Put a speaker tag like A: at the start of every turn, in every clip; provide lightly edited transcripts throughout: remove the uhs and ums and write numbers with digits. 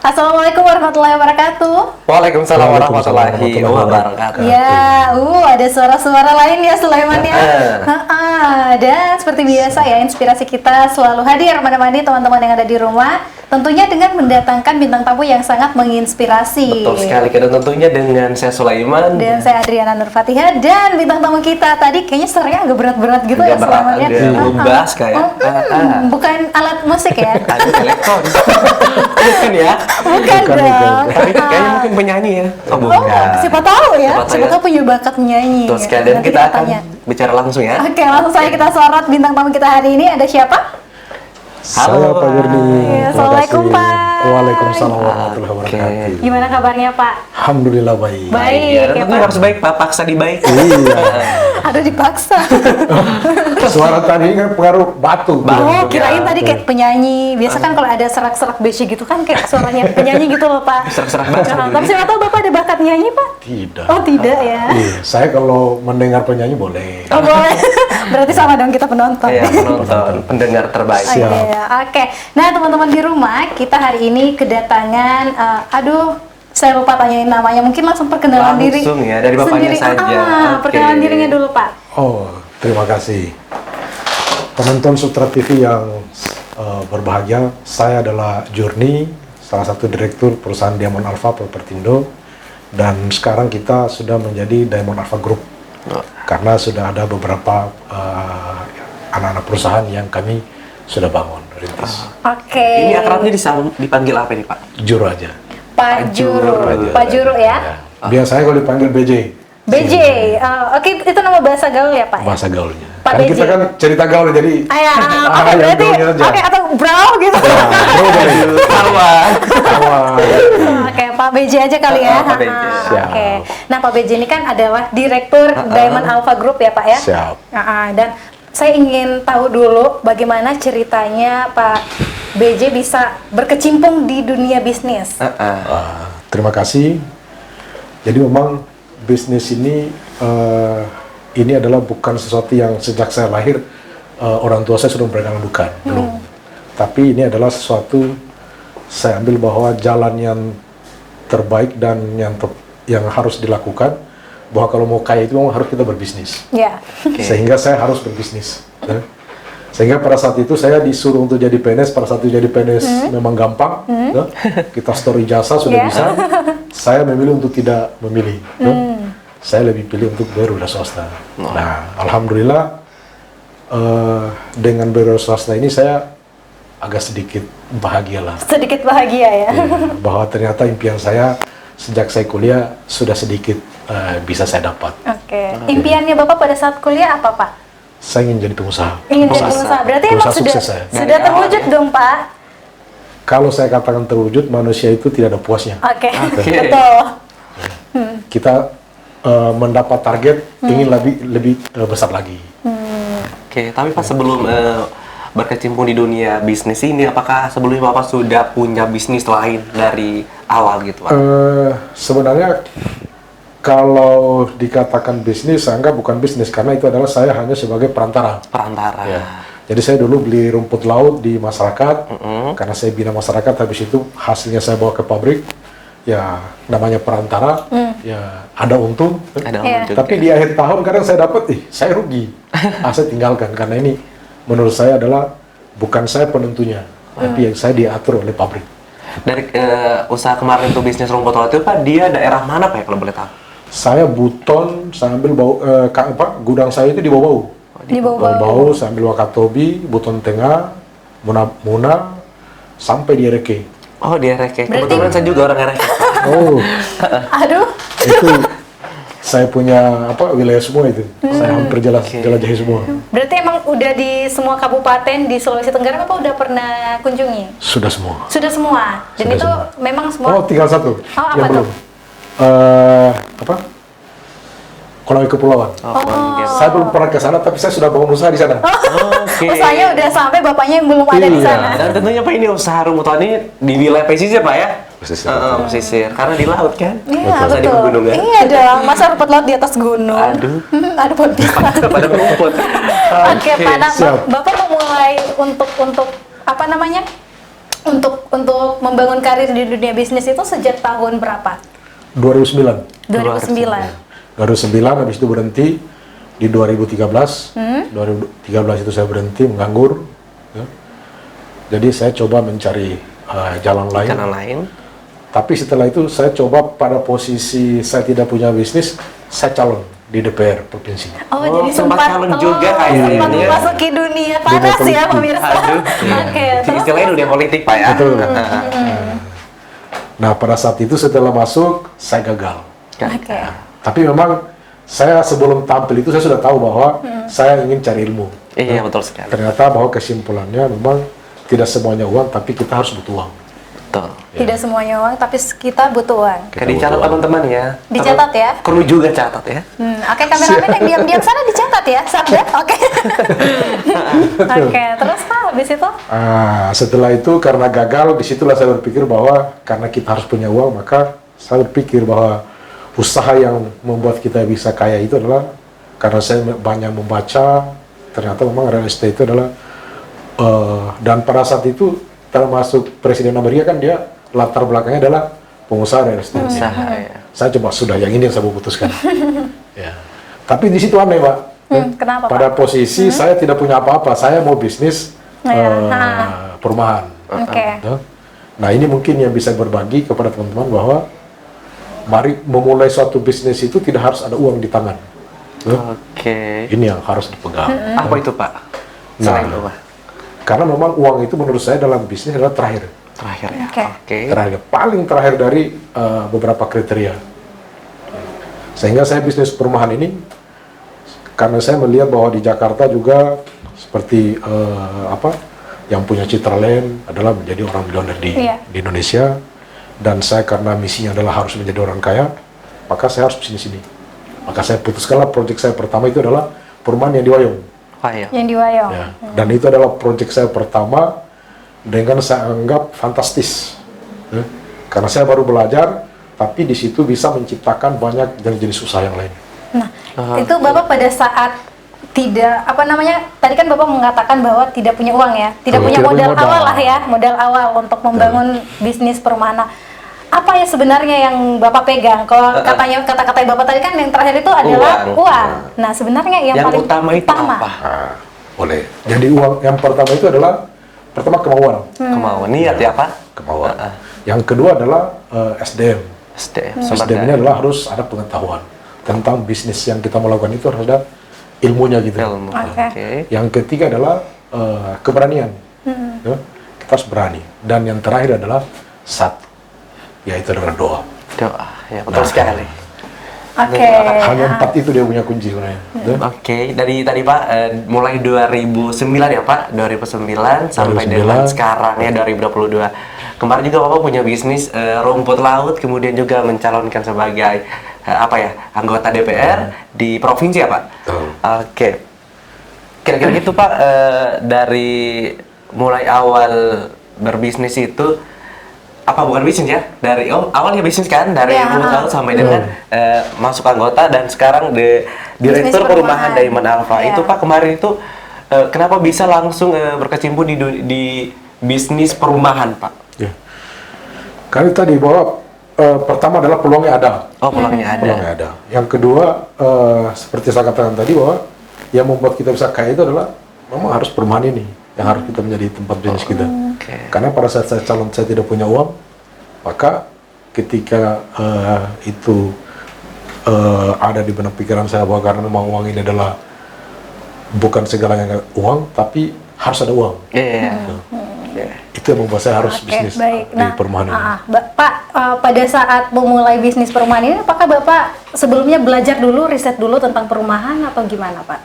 A: Assalamualaikum warahmatullahi wabarakatuh.
B: Waalaikumsalam warahmatullahi wabarakatuh.
A: Ya, ada suara-suara lain ya Sulaiman ya. Dan seperti biasa ya, inspirasi kita selalu hadir menemani teman-teman yang ada di rumah. Tentunya dengan mendatangkan bintang tamu yang sangat menginspirasi.
B: Betul sekali, dan tentunya dengan saya Sulaiman
A: dan saya Adriana Nur Fatihah, dan bintang tamu kita tadi kayaknya suaranya agak berat-berat gitu ya Sulaiman ya.
B: Ngebas kayak.
A: Bukan alat musik ya?
B: Ada telepon. Bukan ya?
A: Bukan dong.
B: Tapi kayaknya mungkin penyanyi ya. Oh, bukan.
A: Siapa tahu ya? Siapa tahu punya bakat menyanyi.
B: Betul sekali, dan kita akan bicara langsung ya.
A: Oke, langsung saja kita sorot bintang tamu kita hari ini. Ada siapa?
C: Saya Pak Yurni.
A: Assalamualaikum Pak.
C: Waalaikumsalam warahmatullahi wabarakatuh.
A: Gimana kabarnya Pak?
C: Alhamdulillah baik.
A: Baik.
B: Ya, tentunya harus baik Pak, paksa dibaik.
C: Iya.
A: Ada dipaksa.
C: Suara tadi kan pengaruh batu.
A: Oh, kirain tadi kayak penyanyi. Biasa kan kalau ada serak-serak besi gitu kan kayak suaranya penyanyi gitu loh Pak.
B: Serak-serak batu.
A: Tapi siapa tahu Bapak ada bakat nyanyi Pak?
C: Tidak.
A: Oh tidak ya.
C: Iya, saya kalau mendengar penyanyi boleh.
A: Oh boleh. Berarti sama dong kita penonton.
B: Iya, penonton, pendengar terbaik.
A: Oh, iya. Oke. Nah teman-teman di rumah, kita hari ini kedatangan, saya lupa tanyain namanya, mungkin langsung perkenalan diri.
B: Langsung ya, dari bapaknya
A: sendiri.
B: saja.
A: Perkenalan dirinya dulu Pak.
C: Oh, terima kasih. Penonton Sutra TV yang berbahagia, saya adalah Jurni, salah satu direktur perusahaan Diamond Alpha Propertindo, dan sekarang kita sudah menjadi Diamond Alpha Group. Karena sudah ada beberapa anak-anak perusahaan yang kami sudah bangun, rintis.
A: Oke.
B: Ini akrabnya dipanggil apa nih Pak?
C: Juru aja.
A: Pak Juru. Pak Juru ya.
C: Biasanya kalau dipanggil BJ.
A: BJ. Oke, itu nama bahasa gaul ya Pak?
C: Bahasa gaulnya.
A: Pak
C: Kan
A: BJ.
C: kita kan cerita gaul jadi.
A: Oke, berarti
C: gaulnya aja.
A: atau bro gitu.
C: Bro, boleh.
B: Kawan.
C: Kawan.
A: Oke, Pak BJ aja kali ya.
B: Pak BJ.
A: Oke. Nah, Pak BJ ini kan adalah direktur Diamond Alpha Group ya, Pak ya?
C: Siap.
A: Dan saya ingin tahu dulu bagaimana ceritanya Pak BJ bisa berkecimpung di dunia bisnis.
C: Terima kasih. Jadi memang bisnis ini adalah bukan sesuatu yang sejak saya lahir orang tua saya sudah memberikan bukan, belum. Tapi ini adalah sesuatu saya ambil bahwa jalan yang terbaik dan yang harus dilakukan, bahwa kalau mau kaya itu memang harus kita berbisnis.
A: Ya.
C: Sehingga saya harus berbisnis. Sehingga pada saat itu saya disuruh untuk jadi PNS. Pada saat itu jadi PNS memang gampang. Kita store ijazah sudah bisa. Saya memilih untuk tidak memilih. Saya lebih pilih untuk berwira swasta. Nah, alhamdulillah dengan berwira swasta ini saya agak sedikit bahagia lah.
A: Sedikit bahagia ya.
C: Bahwa ternyata impian saya sejak saya kuliah sudah sedikit bisa saya dapat.
A: Oke. Impiannya Bapak pada saat kuliah apa Pak?
C: Saya ingin jadi pengusaha.
A: Ingin jadi pengusaha. Berarti emang
C: Pengusaha sukses saya.
A: sudah terwujud dong Pak?
C: Kalau saya katakan terwujud, manusia itu tidak ada puasnya.
A: Oke. Betul.
C: Kita mendapat target ingin lebih besar lagi.
B: Oke, tapi Pak sebelum berkecimpung di dunia bisnis ini, apakah sebelumnya Bapak sudah punya bisnis lain dari awal gitu Pak?
C: Sebenarnya kalau dikatakan bisnis, saya anggap bukan bisnis karena itu adalah saya hanya sebagai perantara.
B: Perantara.
C: Ya. Jadi saya dulu beli rumput laut di masyarakat, karena saya bina masyarakat, habis itu hasilnya saya bawa ke pabrik. Ya namanya perantara, ya ada untung.
B: Ada
A: untung
C: Tapi di akhir tahun kadang saya dapat, saya rugi. Saya tinggalkan karena ini menurut saya adalah bukan saya penentunya, tapi yang saya diatur oleh pabrik.
B: Dari usaha kemarin itu bisnis rumput laut itu Pak, dia daerah mana Pak ya kalau boleh tahu?
C: Saya Buton, saya ambil gudang saya itu di Bau-Bau.
A: Di Bau-Bau.
C: Saya ambil Wakatobi, Buton Tengah, Muna, sampai di Ereke.
B: Oh, di Ereke. Kebetulan saya juga orang Ereke.
C: Oh,
A: Aduh.
C: itu saya punya wilayah semua itu. Saya hampir jelajahi semua.
A: Berarti emang udah di semua kabupaten di Sulawesi Tenggara Bapak udah pernah kunjungi?
C: Sudah semua.
A: Sudah semua. Dan
C: Sudah
A: itu
C: semua.
A: memang semua.
C: Oh, tinggal satu.
A: Apa
C: yang
A: tuh?
C: belum. Konawe Kepulauan. Saya belum pernah ke sana, tapi saya sudah bangun usaha di sana.
B: Oke.
A: Usahanya udah sampai bapaknya yang belum ada di
C: Iya.
A: sana.
B: Dan tentunya Pak ini usaha rumput laut ini di wilayah pesisir Pak ya?
C: Pesisir.
B: Pesisir. Karena di laut kan?
A: Iya,
B: Masa di
A: betul.
B: pegunungan.
A: Iya dong, masa rumput laut di atas gunung.
B: Aduh.
A: Ada pohon pisang.
B: Pada rumput.
A: Oke, Pak. Nah,
C: siap.
A: Bapak mau mulai untuk apa namanya? untuk membangun karir di dunia bisnis itu sejak tahun berapa?
C: 2009.
A: 2009.
C: 2009 habis itu berhenti di 2013. 2013 itu saya berhenti menganggur. Ya. Jadi saya coba mencari jalan lain.
B: Jalan lain.
C: Tapi setelah itu saya coba pada posisi saya tidak punya bisnis, saya calon di DPR provinsi.
A: Oh,
B: Oh,
A: jadi
B: sempat calon juga kayaknya.
A: sempat memasuki dunia panas ya pemirsa.
B: Aduh.
A: Oke, terus
B: Istilahnya dunia politik Pak ya.
C: Betul. Nah pada saat itu setelah masuk saya gagal.
A: oke.
C: Tapi memang saya sebelum tampil itu saya sudah tahu bahwa saya ingin cari ilmu.
B: Iya betul sekali.
C: Ternyata bahwa kesimpulannya memang tidak semuanya uang, tapi kita harus butuh uang.
B: Betul.
A: Tidak semuanya uang, tapi kita butuh uang.
C: Kita
B: Dicatat
C: butuh uang.
B: teman-teman ya.
A: Dicatat ya.
B: Perlu juga catat ya.
A: Oke, kameramen yang diam-diam sana dicatat ya, Sabda. Oke. Oke, terus Pak, habis itu?
C: Setelah itu karena gagal, disitulah saya berpikir bahwa karena kita harus punya uang, maka saya berpikir bahwa usaha yang membuat kita bisa kaya itu adalah karena saya banyak membaca, ternyata memang real estate itu adalah dan pada saat itu termasuk Presiden Amerika kan dia latar belakangnya adalah pengusaha real estate.
B: Usaha ya.
C: Saya coba sudah yang ini yang saya mau putuskan. Ya. Tapi di situ aneh, Pak.
A: Kenapa,
C: Pada
A: Pak?
C: posisi saya tidak punya apa-apa, saya mau bisnis perumahan.
A: Oke.
C: Nah ini mungkin yang bisa berbagi kepada teman-teman bahwa mari memulai suatu bisnis itu tidak harus ada uang di tangan.
B: Oke.
C: Ini yang harus dipegang.
B: Apa itu Pak? Selain itu Pak.
C: Karena memang uang itu menurut saya dalam bisnis adalah terakhir.
B: Terakhir ya.
A: Oke.
B: Oke.
C: Terakhir, paling terakhir dari beberapa kriteria. Sehingga saya bisnis perumahan ini, karena saya melihat bahwa di Jakarta juga seperti yang punya Citraland adalah menjadi orang miliuner di Indonesia, dan saya karena misinya adalah harus menjadi orang kaya, maka saya harus sini-sini. Maka saya putuskanlah proyek saya pertama itu adalah perumahan yang di Wayung.
A: Yang di Wayung.
C: Ya. Dan itu adalah proyek saya pertama dengan saya anggap fantastis. Ya. Karena saya baru belajar, tapi di situ bisa menciptakan banyak jenis usaha yang lain.
A: Nah, itu Bapak pada saat tidak, tadi kan Bapak mengatakan bahwa tidak punya uang ya, tidak punya modal awal lah ya, modal awal untuk membangun bisnis perumahan. Nah, apa ya sebenarnya yang Bapak pegang? Kalau kata-kata Bapak tadi kan yang terakhir itu adalah uang. Nah, sebenarnya yang paling
B: utama itu apa?
C: Boleh. Jadi uang yang pertama itu adalah kemauan.
B: Kemauan, niat ya Pak?
C: Kemauan. Yang kedua adalah SDM.
B: SDM.
C: SDM-nya adalah harus ada pengetahuan tentang bisnis yang kita mau lakukan, itu harus ada ilmunya gitu.
B: Ilmu.
A: Oke.
C: Yang ketiga adalah keberanian. Ya, kita harus berani. Dan yang terakhir adalah satu, yaitu adalah doa.
B: Doa, ya betul sekali.
A: Oke.
C: Hanya 4 itu dia punya kunci sebenarnya.
B: Oke, dari tadi Pak, mulai 2009 ya Pak, 2009 sampai
C: 2009.
B: dengan sekarang ya 2022. Kemarin juga Bapak punya bisnis rumput laut, kemudian juga mencalonkan sebagai anggota DPR di provinsi ya Pak. Oke, kira-kira gitu Pak, dari mulai awal berbisnis itu bukan bisnis ya, dari awalnya bisnis kan, dari rumput laut sampai dengan masuk anggota dan sekarang direktur perumahan Diamond Alpha. Itu Pak kemarin itu kenapa bisa langsung berkecimpung di bisnis perumahan Pak?
C: Ya. Karena tadi bahwa pertama adalah peluangnya ada.
B: Peluangnya ada.
C: Peluangnya ada. Yang kedua, seperti saya katakan tadi bahwa yang membuat kita bisa kaya itu adalah memang harus perumahan ini yang harus kita menjadi tempat bisnis kita. Karena pada saat saya tidak punya uang, maka ketika itu ada di benak pikiran saya bahwa karena memang uang ini adalah bukan segalanya uang, tapi harus ada uang. Itu yang membuat saya harus bisnis di perumahan ini.
A: Pak, pada saat memulai bisnis perumahan ini, apakah Bapak sebelumnya belajar dulu, riset dulu tentang perumahan atau gimana Pak?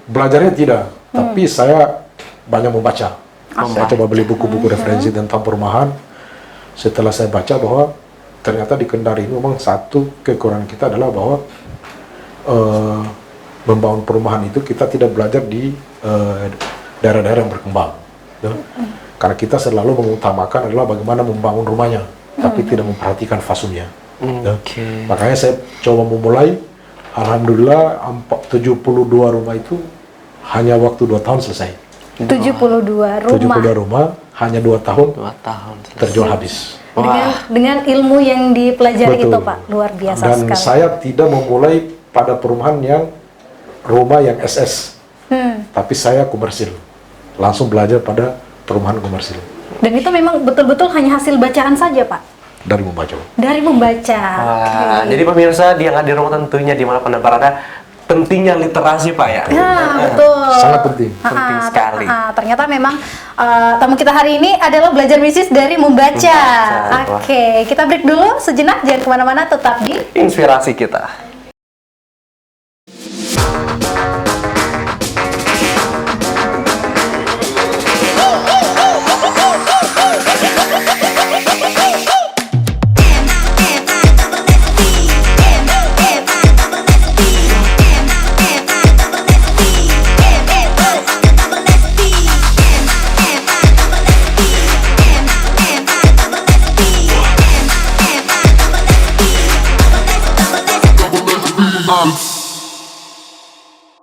C: Belajarnya tidak, tapi saya banyak membaca. Saya coba beli buku-buku referensi tentang perumahan. Setelah saya baca bahwa ternyata di Kendari ini memang satu kekurangan kita adalah bahwa membangun perumahan itu kita tidak belajar di daerah-daerah yang berkembang. Karena kita selalu mengutamakan adalah bagaimana membangun rumahnya, tapi tidak memperhatikan fasumnya. Makanya saya coba memulai, alhamdulillah 72 rumah itu hanya waktu 2 tahun selesai.
A: 72 rumah.
C: 72 rumah, hanya 2 tahun
B: 2 tahun.
C: terjual habis.
A: Dengan ilmu yang dipelajari
C: Betul.
A: itu Pak, luar biasa
C: Dan
A: sekali.
C: saya tidak memulai pada perumahan yang rumah yang SS, tapi saya komersil. Langsung belajar pada perumahan komersil
A: Dan itu memang betul-betul hanya hasil bacaan saja Pak?
C: dari membaca.
A: Dari membaca.
B: Wah,
A: Oke.
B: jadi pemirsa yang ada di rumah tentunya dimanapun Anda berada, pentingnya literasi Pak ya.
A: Nah, betul.
C: Sangat penting.
B: Penting sekali.
A: Ternyata memang tamu kita hari ini adalah belajar bisnis dari membaca.
B: Membaca, wah.
A: Oke, kita break dulu sejenak, jangan kemana-mana, tetap di
B: Inspirasi kita.